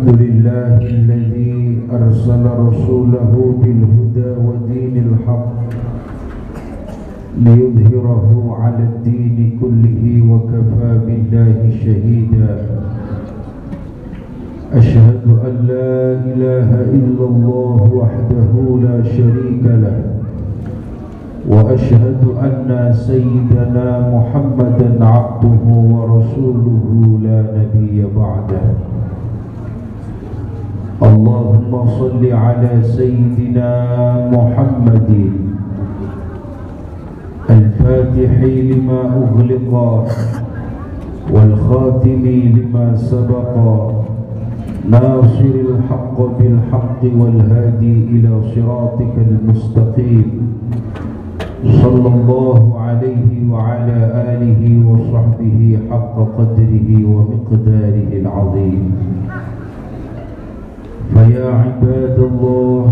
الحمد لله الذي أرسل رسوله بالهدى ودين الحق ليظهره على الدين كله وكفى بالله شهيدا. أشهد أن لا إله إلا الله وحده لا شريك له، وأشهد أن سيدنا محمدا عبده ورسوله لا نبي بعده. اللهم صل على سيدنا محمد الفاتح لما أغلق والخاتم لما سبق ناصر الحق بالحق والهادي إلى صراطك المستقيم، صلى الله عليه وعلى آله وصحبه حق قدره ومقداره العظيم. فيا عباد الله،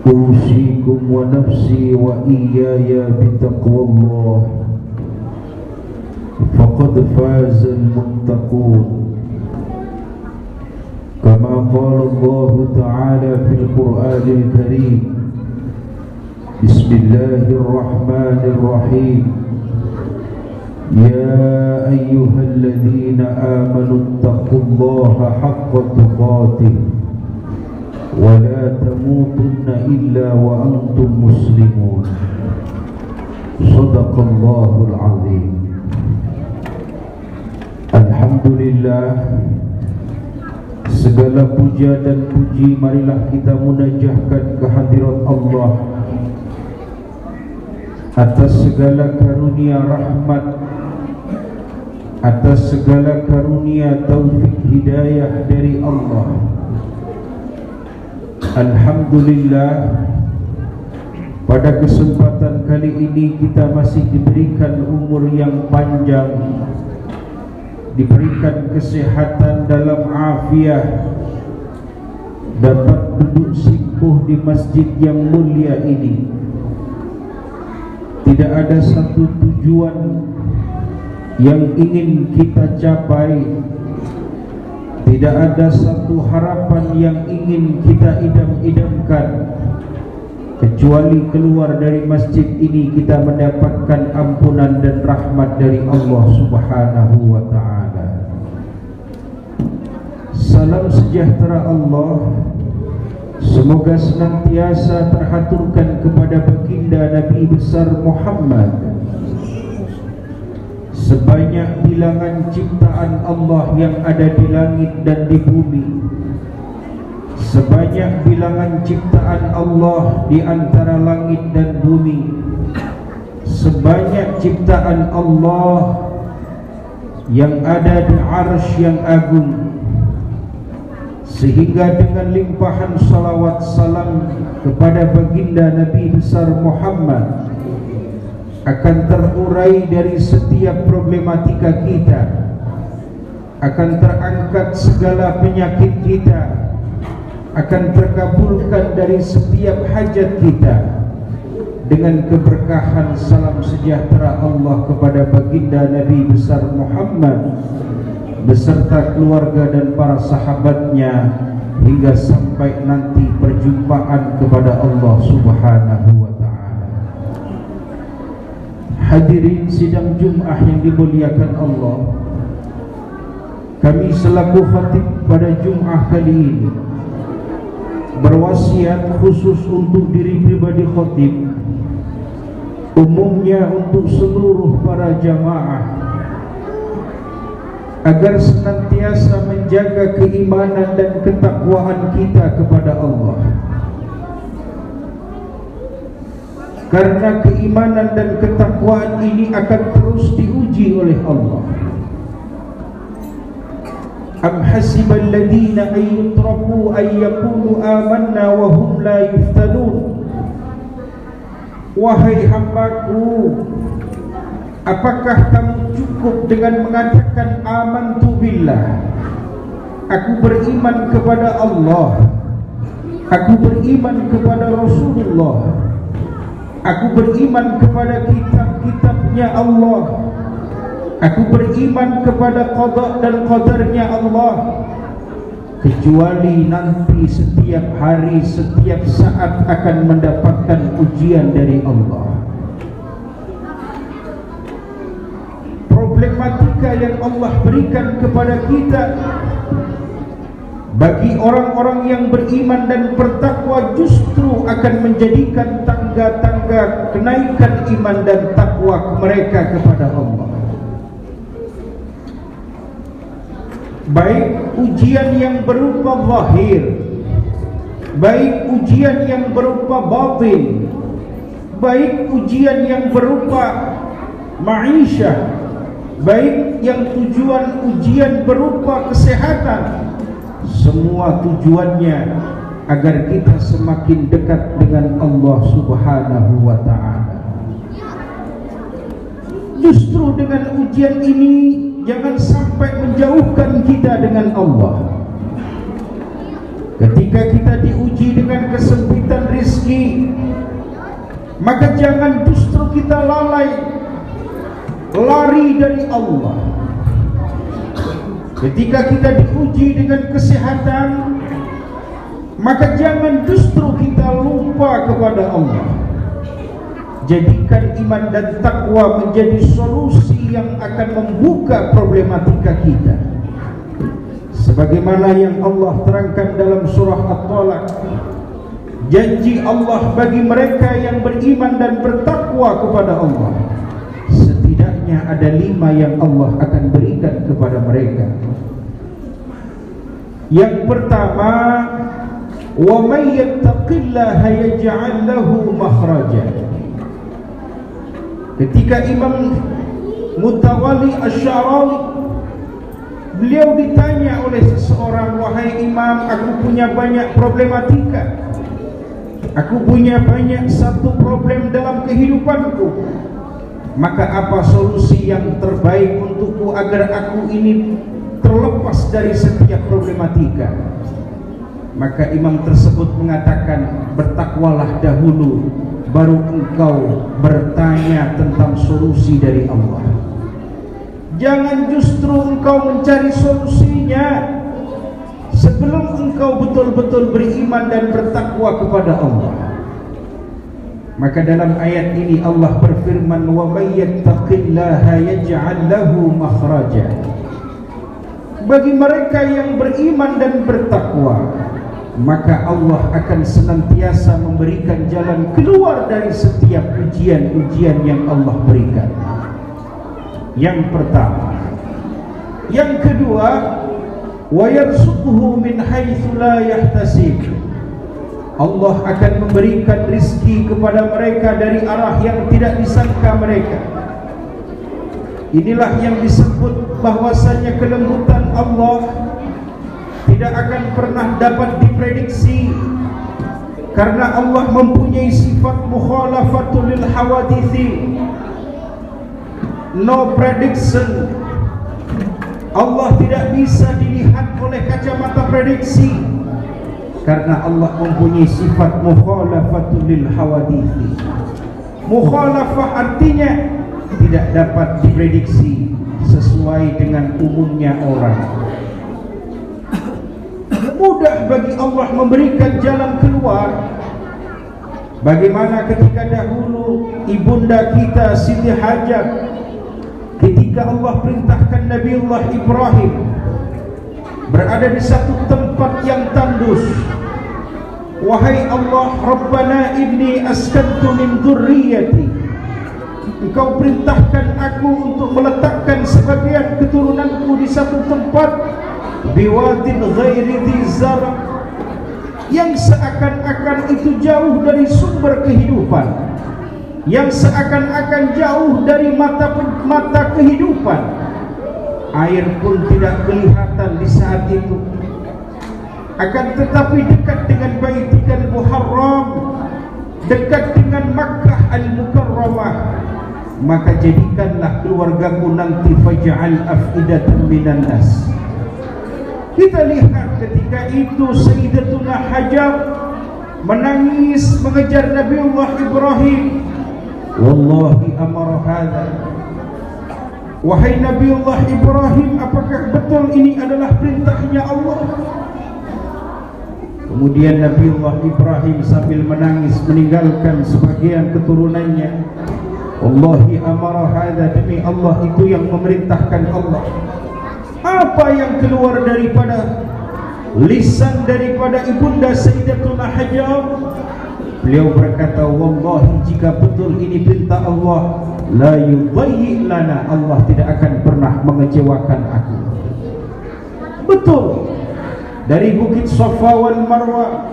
أوصيكم ونفسي وإياي بتقوى الله، فقد فاز المتقون. كما قال الله تعالى في القرآن الكريم: بسم الله الرحمن الرحيم. يا أيها الذين آمنوا اتقوا الله حق تقاته ولا تموتن إلا وأنتم مسلمون. صدق الله العظيم. Alhamdulillah, segala puja dan puji marilah kita munajahkan kehadirat Allah atas segala karunia rahmat, atas segala karunia taufik hidayah dari Allah. Alhamdulillah, pada kesempatan kali ini kita masih diberikan umur yang panjang, diberikan kesehatan dalam afiah, dapat duduk singkuh di masjid yang mulia ini. Tidak ada satu tujuan yang ingin kita capai, tidak ada satu harapan yang ingin kita idam-idamkan, kecuali keluar dari masjid ini kita mendapatkan ampunan dan rahmat dari Allah Subhanahu wa ta'ala. Salam sejahtera Allah semoga senantiasa terhaturkan kepada baginda Nabi besar Muhammad, sebanyak bilangan ciptaan Allah yang ada di langit dan di bumi, sebanyak bilangan ciptaan Allah di antara langit dan bumi, sebanyak ciptaan Allah yang ada di arsy yang agung, sehingga dengan limpahan salawat salam kepada baginda Nabi besar Muhammad akan terurai dari setiap problematika kita, akan terangkat segala penyakit kita, akan terkabulkan dari setiap hajat kita dengan keberkahan salam sejahtera Allah kepada baginda Nabi besar Muhammad beserta keluarga dan para sahabatnya hingga sampai nanti perjumpaan kepada Allah Subhanahu wa ta'ala. Hadirin sidang Jum'ah yang dimuliakan Allah, kami selaku khatib pada Jum'ah kali ini berwasiat khusus untuk diri pribadi khatib, umumnya untuk seluruh para jamaah, agar senantiasa menjaga keimanan dan ketakwaan kita kepada Allah. Karena keimanan dan ketakwaan ini akan terus diuji oleh Allah. Am hasibal ladina ayyutraku ayyakulu amanna wa hum la yuftanun. Wahai hambaku, apakah kamu cukup dengan mengatakan amantu billah, aku beriman kepada Allah, aku beriman kepada Rasulullah, aku beriman kepada kitab-kitabnya Allah, aku beriman kepada qada dan qadarnya Allah, kecuali nanti setiap hari, setiap saat akan mendapatkan ujian dari Allah. Problematika yang Allah berikan kepada kita bagi orang-orang yang beriman dan bertakwa justru akan menjadikan tangga-tangga kenaikan iman dan takwa mereka kepada Allah. Baik ujian yang berupa zahir, baik ujian yang berupa batin, baik ujian yang berupa ma'isyah, baik yang tujuan ujian berupa kesehatan, semua tujuannya agar kita semakin dekat dengan Allah Subhanahu wa ta'ala. Justru dengan ujian ini jangan sampai menjauhkan kita dengan Allah. Ketika kita diuji dengan kesempitan rizki, maka jangan justru kita lalai, lari dari Allah. Ketika kita diuji dengan kesehatan, maka jangan justru kita lupa kepada Allah. Jadikan iman dan takwa menjadi solusi yang akan membuka problematika kita. Sebagaimana yang Allah terangkan dalam surah At-Talaq, janji Allah bagi mereka yang beriman dan bertakwa kepada Allah, setidaknya ada 5 yang Allah akan berikan kepada mereka. Yang pertama, wa may yattaqillaha yaj'al lahu makhraja. Ketika Imam Mutawalli Asy-Sya'rawi, beliau ditanya oleh seseorang, wahai Imam, aku punya banyak problematika, aku punya banyak satu problem dalam kehidupanku, maka apa solusi yang terbaik untukku agar aku ini terlepas dari setiap problematika? Maka imam tersebut mengatakan, bertakwalah dahulu, baru engkau bertanya tentang solusi dari Allah. Jangan justru engkau mencari solusinya sebelum engkau betul-betul beriman dan bertakwa kepada Allah. Maka dalam ayat ini Allah berfirman, wa may yattaqillaha yaj'al lahu makhraja. Bagi mereka yang beriman dan bertakwa, maka Allah akan senantiasa memberikan jalan keluar dari setiap ujian-ujian yang Allah berikan. Yang pertama. Yang kedua, wa yarzuquhu min haitsu la yahtasib. Allah akan memberikan rizki kepada mereka dari arah yang tidak disangka mereka. Inilah yang disebut bahwasanya kelembutan Allah tidak akan pernah dapat diprediksi, karena Allah mempunyai sifat mukhalafatul lil hawadithi, no prediction. Allah tidak bisa dilihat oleh kacamata prediksi, karena Allah mempunyai sifat mukhalafatul lil hawadithi. Mukhalafah artinya tidak dapat diprediksi sesuai dengan umumnya orang. Mudah bagi Allah memberikan jalan keluar. Bagaimana ketika dahulu ibunda kita Siti Hajar, ketika Allah perintahkan Nabiullah Ibrahim berada di satu tempat yang tandus, wahai Allah, Rabbana inni askantu min dzurriyyati, Engkau perintahkan aku untuk meletakkan sebagian keturunanku di satu tempat, biwadin ghairi dzar, yang seakan-akan itu jauh dari sumber kehidupan, yang seakan-akan jauh dari mata kehidupan. Air pun tidak kelihatan di saat itu, akan tetapi dekat dengan Baitul Muharram, dekat dengan Makkah Al-Mukarramah. Maka jadikanlah keluargaku nanti faj'al afidatan minan nas. Kita lihat ketika itu Sayyidatuna Hajar menangis mengejar Nabiullah Ibrahim. Wallahi amara hadha, wahai Nabiullah Ibrahim, apakah betul ini adalah perintahnya Allah? Kemudian Nabiullah Ibrahim sambil menangis meninggalkan sebagian keturunannya. Wallahi amara hadza, demi Allah itu yang memerintahkan Allah. Apa yang keluar daripada lisan daripada ibunda Sayyidatuna Hajar? Beliau berkata, wallahi jika betul ini perintah Allah, la yudayyi lana, Allah tidak akan pernah mengecewakan aku. Betul. Dari Bukit Safa wal Marwah,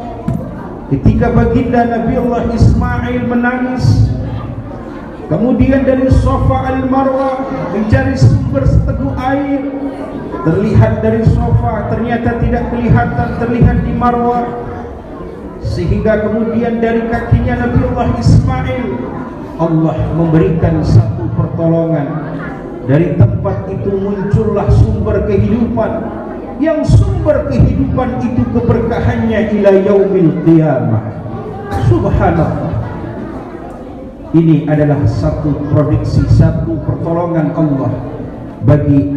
ketika baginda Nabiullah Ismail menangis, kemudian dari Safa al Marwah mencari sumber seteguk air, terlihat dari Safa, ternyata tidak kelihatan, terlihat di Marwah. Sehingga kemudian dari kakinya Nabiullah Ismail, Allah memberikan satu pertolongan. Dari tempat itu muncullah sumber kehidupan, yang sumber kehidupan itu keberkahannya ila yaumil qiyamah. Subhanallah. Ini adalah satu prediksi, satu pertolongan Allah bagi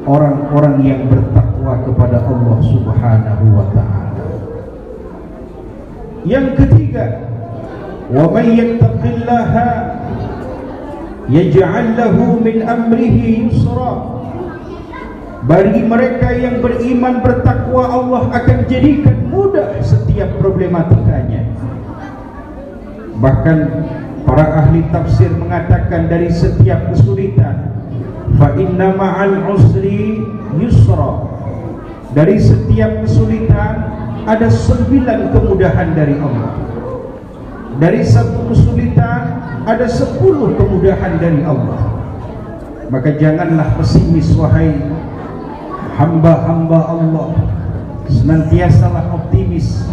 orang-orang yang bertakwa kepada Allah Subhanahu wa ta'ala. Yang ketiga, wa may yattaqillaha yaj'al lahu min amrihi yusra. Bagi mereka yang beriman bertakwa, Allah akan jadikan mudah setiap problematikanya. Bahkan para ahli tafsir mengatakan dari setiap kesulitan, fa inna ma'al usri yusra. Dari setiap kesulitan ada 9 kemudahan dari Allah. Dari satu kesulitan ada 10 kemudahan dari Allah. Maka janganlah pesimis wahai hamba-hamba Allah, senantiasalah optimis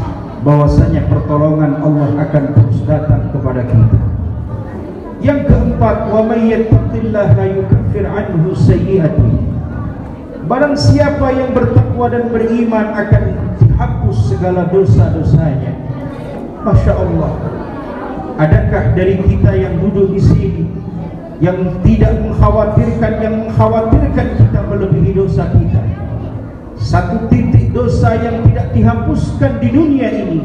bahwasanya pertolongan Allah akan terus datang kepada kita. Yang keempat, wa may yattaqillaha yukaffir anhu sayyi'atihi. Barang siapa yang bertakwa dan beriman akan dihapus segala dosa-dosanya. Masya Allah. Adakah dari kita yang duduk di sini yang tidak mengkhawatirkan, yang mengkhawatirkan kita melebihi dosa kita? Satu titik dosa yang tidak dihapuskan di dunia ini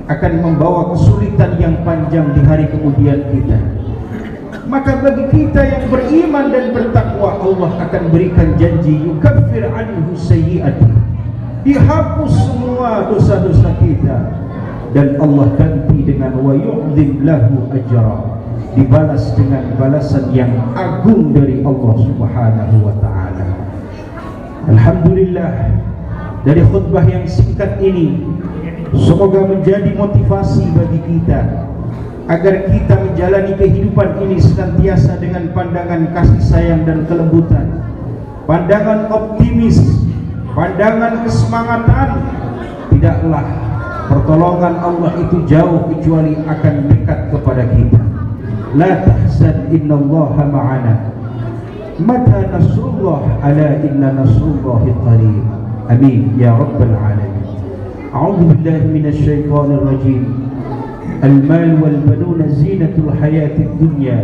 akan membawa kesulitan yang panjang di hari kemudian kita. Maka bagi kita yang beriman dan bertakwa, Allah akan berikan janji yukaffir anhu sayyi'ati, dihapus semua dosa-dosa kita, dan Allah ganti dengan wa yu'dzim lahu ajra, dibalas dengan balasan yang agung dari Allah Subhanahu wa ta'ala. Alhamdulillah, dari khutbah yang singkat ini semoga menjadi motivasi bagi kita agar kita menjalani kehidupan ini senantiasa dengan pandangan kasih sayang dan kelembutan, pandangan optimis, pandangan kesemangatan. Tidaklah pertolongan Allah itu jauh kecuali akan dekat kepada kita. La tahzan innallaha ma'ana, mata nasrullah ala inna nasrullahi qarib. Amin ya rabbal alamin. A'udzu billahi minasy syaithanir rajim. المال والبنون زينة الحياة الدنيا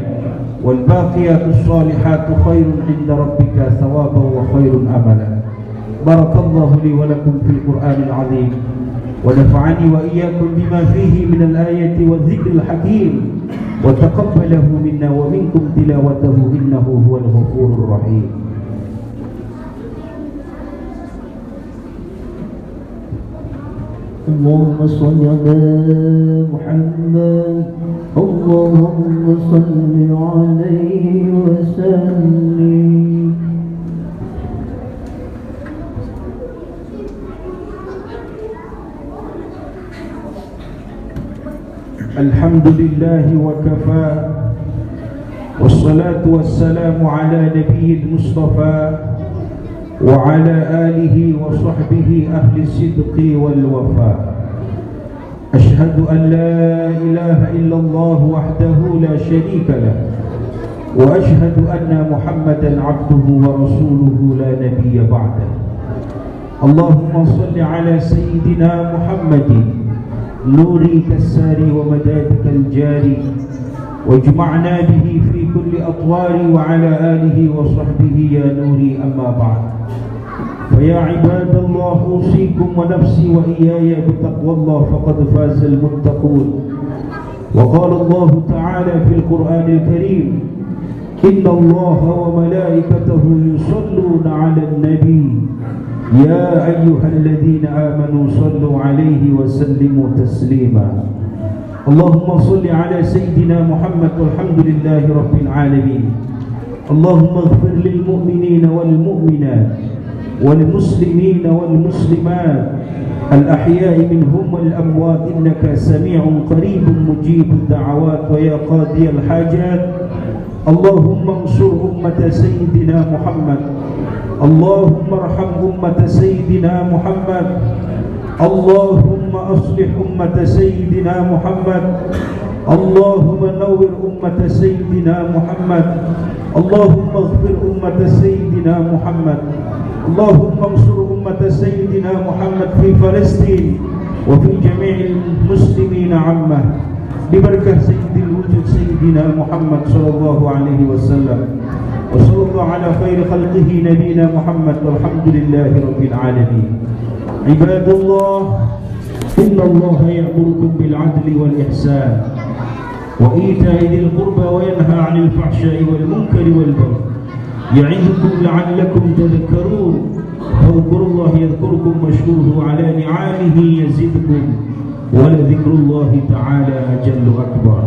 والباقيات الصالحات خير عند ربك ثوابا وخير أملا. بارك الله لي ولكم في القرآن العظيم ونفعني وإياكم بما فيه من الآية والذكر الحكيم وتقبله منا ومنكم تلاوته إنه هو الغفور الرحيم. اللهم صل على محمد، اللهم صل عليه وسلم. الحمد لله وكفى، والصلاة والسلام على نبي المصطفى وعلى آله وصحبه أهل الصدق والوفاء. أشهد أن لا إله إلا الله وحده لا شريك له، وأشهد أن محمدا عبده ورسوله لا نبي بعده. اللهم صل على سيدنا محمد نورك الساري ومدادك الجاري، واجمعنا به في كل أطوار، وعلى آله وصحبه يا نوري. أما بعد، فيا عباد الله أوصيكم ونفسي وإياي بتقوى الله فقد فاز المتقون. وقال الله تعالى في القرآن الكريم إن الله وملائكته يصلون على النبي يا أيها الذين آمنوا صلوا عليه وسلموا تسليما. اللهم صل على سيدنا محمد والحمد لله رب العالمين. اللهم اغفر للمؤمنين والمؤمنات والمسلمين والمسلمات الأحياء منهم والأموات إنك سميع قريب مجيب الدعوات ويا قاضي الحاجات. اللهم انصر أمة سيدنا محمد. اللهم ارحم أمة سيدنا محمد. اللهم أصلح أمة سيدنا محمد. اللهم نور أمة سيدنا محمد. اللهم اغفر أمة سيدنا محمد. اللهم انصر أمة سيدنا محمد في فلسطين وفي جميع المسلمين عامة ببركة سيد الوجود سيدنا محمد صلى الله عليه وسلم. وصلى الله على خير خلقه نبينا محمد والحمد لله رب العالمين. عباد الله إن الله يأمركم بالعدل والإحسان وإيتاء ذي القربى وينهى عن الفحشاء والمنكر والبغي يعظكم لعلكم تذكرون. فاذكروا الله يذكركم واشكروه على نعمه يزدكم ولذكر الله تعالى أجل أكبر.